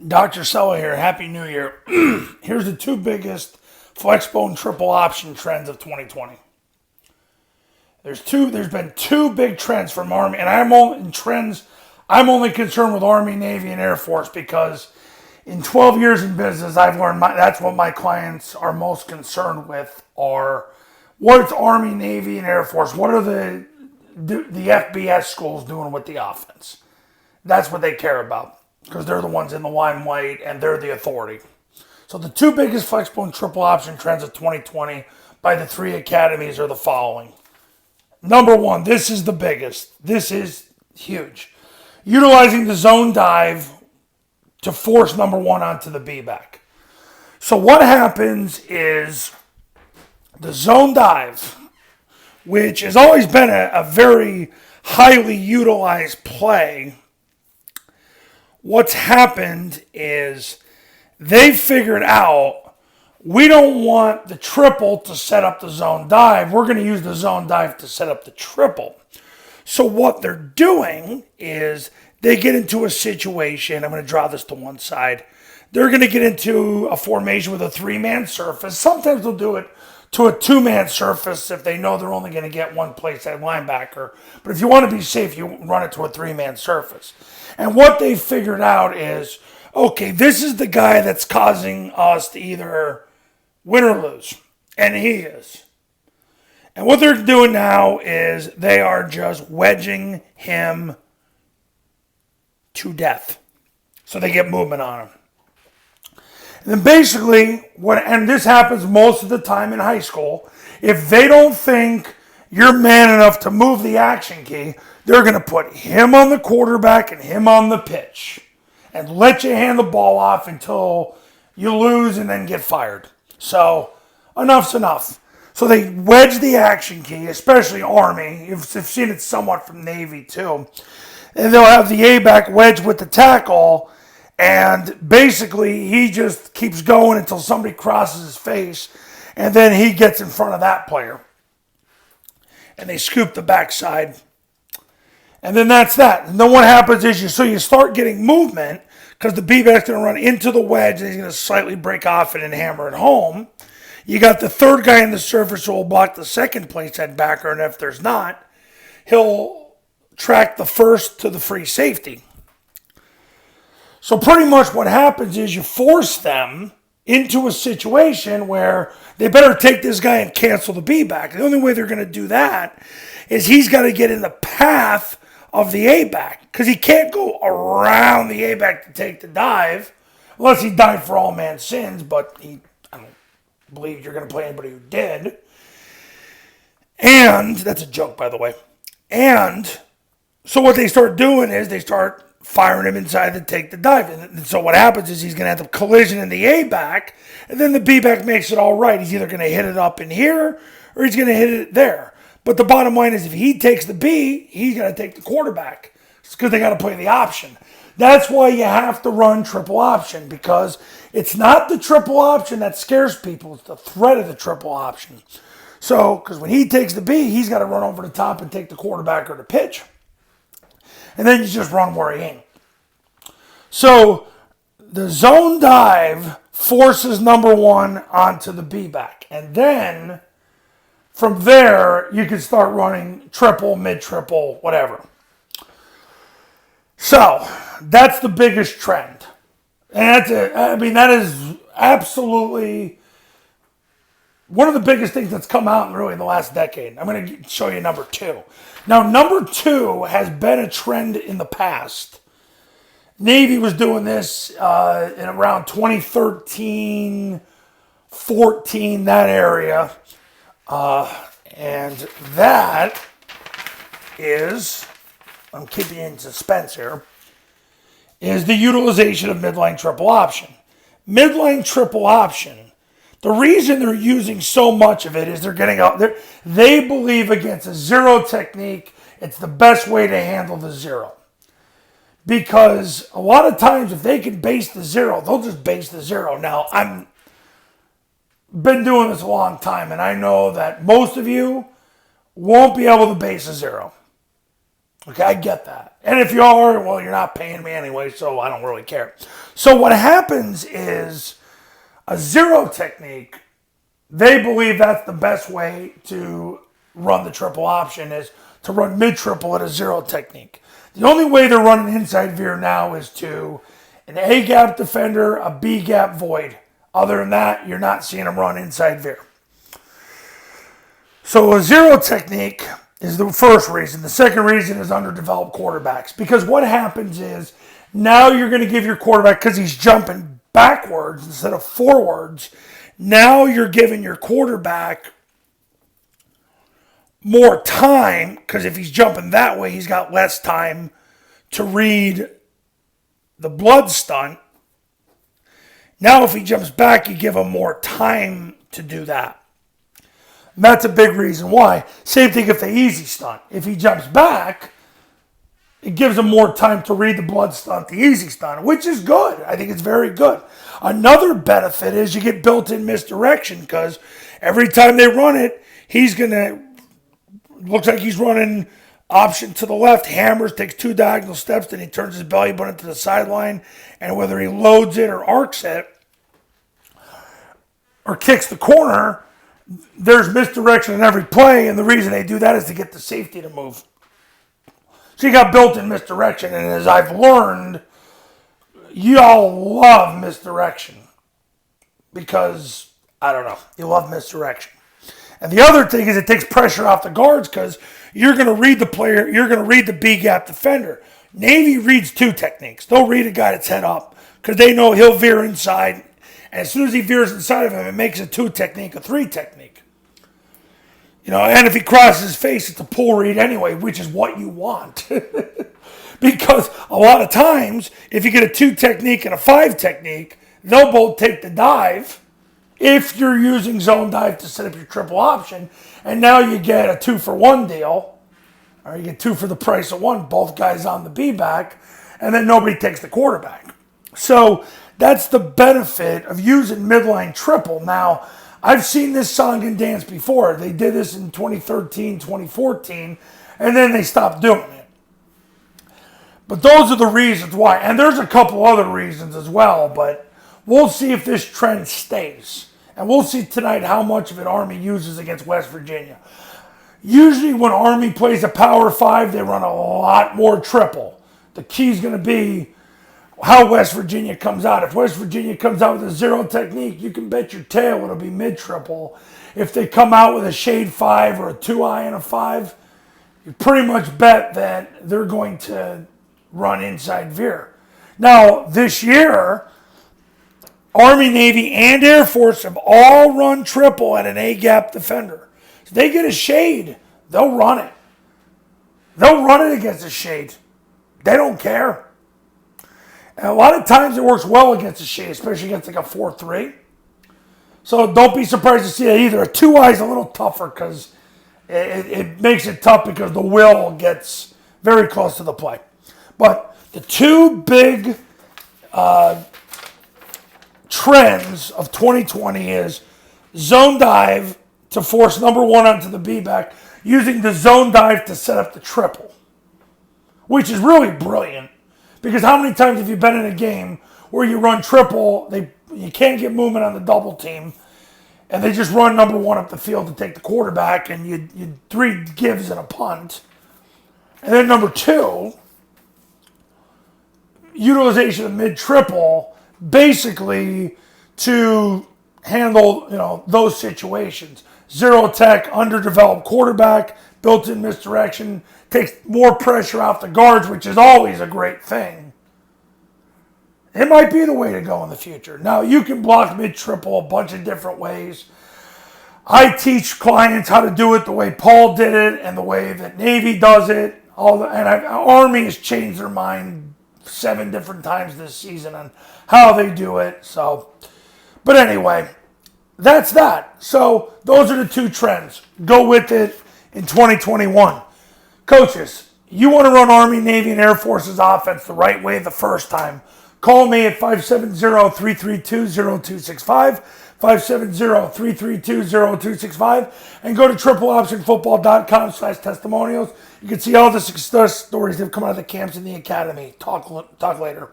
Dr. Sella here. Happy New Year. Here's the two biggest flexbone triple option trends of 2020. There's been two big trends from Army, and I'm only concerned with Army, Navy, and Air Force because in 12 years in business, I've learned that's what my clients are most concerned with are what's Army, Navy, and Air Force. What are the FBS schools doing with the offense? That's what they care about because they're the ones in the limelight and they're the authority. So the two biggest flexbone triple option trends of 2020 by the three academies are the following. Number one, this is the biggest. This is huge. Utilizing the zone dive to force number one onto the B-back. So what happens is the zone dive, which has always been a very highly utilized play, what's happened is they figured out we don't want the triple to set up the zone dive. We're going to use the zone dive to set up the triple. So what they're doing is they get into a situation. I'm going to draw this to one side. They're going to get into a formation with a three-man surface. Sometimes they'll do it to a two-man surface if they know they're only going to get one place at linebacker. But if you want to be safe, you run it to a three-man surface. And what they figured out is, okay, this is the guy that's causing us to either win or lose. And he is. And what they're doing now is they are just wedging him to death. So they get movement on him. And then basically, and this happens most of the time in high school, if they don't think you're man enough to move the action key, they're going to put him on the quarterback and him on the pitch and let you hand the ball off until you lose and then get fired. So enough's enough. So they wedge the action key, especially Army. You've seen it somewhat from Navy too. And they'll have the A-back wedge with the tackle. And basically, he just keeps going until somebody crosses his face. And then he gets in front of that player. And they scoop the backside. And then that's that. And then what happens is you start getting movement because the B-back's going to run into the wedge and he's going to slightly break off it and hammer it home. You got the third guy in the surface who will block the second place head backer, and if there's not, he'll track the first to the free safety. So pretty much what happens is you force them into a situation where they better take this guy and cancel the B-back. The only way they're going to do that is he's got to get in the path of the A-back because he can't go around the A-back to take the dive unless he died for all man's sins, but I don't believe you're going to play anybody who did. And that's a joke, by the way. And so what they start doing is they start firing him inside to take the dive. And so what happens is he's going to have the collision in the A-back, and then the B-back makes it all right. He's either going to hit it up in here or he's going to hit it there. But the bottom line is if he takes the B, he's going to take the quarterback. It's because they got to play the option. That's why you have to run triple option, because it's not the triple option that scares people. It's the threat of the triple option. So, because when he takes the B, he's got to run over the top and take the quarterback or the pitch. And then you just run where he ain't. So, the zone dive forces number one onto the B-back. And then, from there, you can start running triple, mid-triple, whatever. So, that's the biggest trend. And that is absolutely one of the biggest things that's come out really in the last decade. I'm going to show you number two. Now, number two has been a trend in the past. Navy was doing this in around 2013, 14, that area. And that is, I'm keeping you in suspense here, is the utilization of midline triple option. Midline triple option, the reason they're using so much of it is they're getting out there. They believe against a zero technique, it's the best way to handle the zero. Because a lot of times if they can base the zero, they'll just base the zero. Now, I've been doing this a long time, and I know that most of you won't be able to base a zero. Okay, I get that. And if you are, well, you're not paying me anyway, so I don't really care. So what happens is a zero technique, they believe that's the best way to run the triple option is to run mid-triple at a zero technique. The only way they're running inside veer now is to an A-gap defender, a B-gap void. Other than that, you're not seeing them run inside veer. So a zero technique is the first reason. The second reason is underdeveloped quarterbacks. Because what happens is now you're going to give your quarterback, because he's jumping backwards instead of forwards, now you're giving your quarterback more time, because if he's jumping that way, he's got less time to read the blood stunt. Now if he jumps back, you give him more time to do that. And that's a big reason why. Same thing if the easy stunt. If he jumps back, it gives him more time to read the blood stunt, the easy stunt, which is good. I think it's very good. Another benefit is you get built-in misdirection, because every time they run it, he's going to, looks like he's running option to the left, hammers, takes 2 diagonal steps, then he turns his belly button to the sideline, and whether he loads it or arcs it or kicks the corner, there's misdirection in every play, and the reason they do that is to get the safety to move. So you got built-in misdirection, and as I've learned, y'all love misdirection because, I don't know, you love misdirection. And the other thing is it takes pressure off the guards, because you're going to read the player, you're going to read the B-gap defender. Navy reads 2 techniques. They'll read a guy that's head up because they know he'll veer inside. And as soon as he veers inside of him, it makes a 2 technique, a 3 technique. You know, and if he crosses his face, it's a pull read anyway, which is what you want. Because a lot of times, if you get a 2 technique and a 5 technique, they'll both take the dive if you're using zone dive to set up your triple option. And now you get a 2-for-1 deal, or you get 2 for the price of 1, both guys on the B-back, and then nobody takes the quarterback. So that's the benefit of using midline triple. Now, I've seen this song and dance before. They did this in 2013, 2014, and then they stopped doing it. But those are the reasons why. And there's a couple other reasons as well, but we'll see if this trend stays. And we'll see tonight how much of it Army uses against West Virginia. Usually when Army plays a Power 5, they run a lot more triple. The key is going to be how West Virginia comes out. If West Virginia comes out with a zero technique, you can bet your tail it'll be mid-triple. If they come out with a shade 5 or a 2-eye and a 5, you pretty much bet that they're going to run inside veer. Now, this year, Army, Navy, and Air Force have all run triple at an A-gap defender. If they get a shade, they'll run it. They'll run it against a shade. They don't care. And a lot of times it works well against a shade, especially against like a 4-3. So don't be surprised to see that either. A 2-eye is a little tougher because it makes it tough because the will gets very close to the play. But the 2 big trends of 2020 is zone dive to force number 1 onto the B-back, using the zone dive to set up the triple, which is really brilliant. Because how many times have you been in a game where you run triple, you can't get movement on the double team, and they just run number 1 up the field to take the quarterback, and you 3 gives and a punt. And then number 2, utilization of mid-triple, basically to handle, those situations. Zero tech, underdeveloped quarterback, built-in misdirection, takes more pressure off the guards, which is always a great thing. It might be the way to go in the future. Now, you can block mid-triple a bunch of different ways. I teach clients how to do it the way Paul did it and the way that Navy does it. Army has changed their mind 7 different times this season on how they do it. But anyway, that's that. So those are the 2 trends. Go with it in 2021. Coaches, you want to run Army, Navy, and Air Force's offense the right way the first time. Call me at 570-332-0265. 570-332-0265, and go to tripleoptionfootball.com/testimonials. You can see all the success stories that have come out of the camps in the academy. Talk later.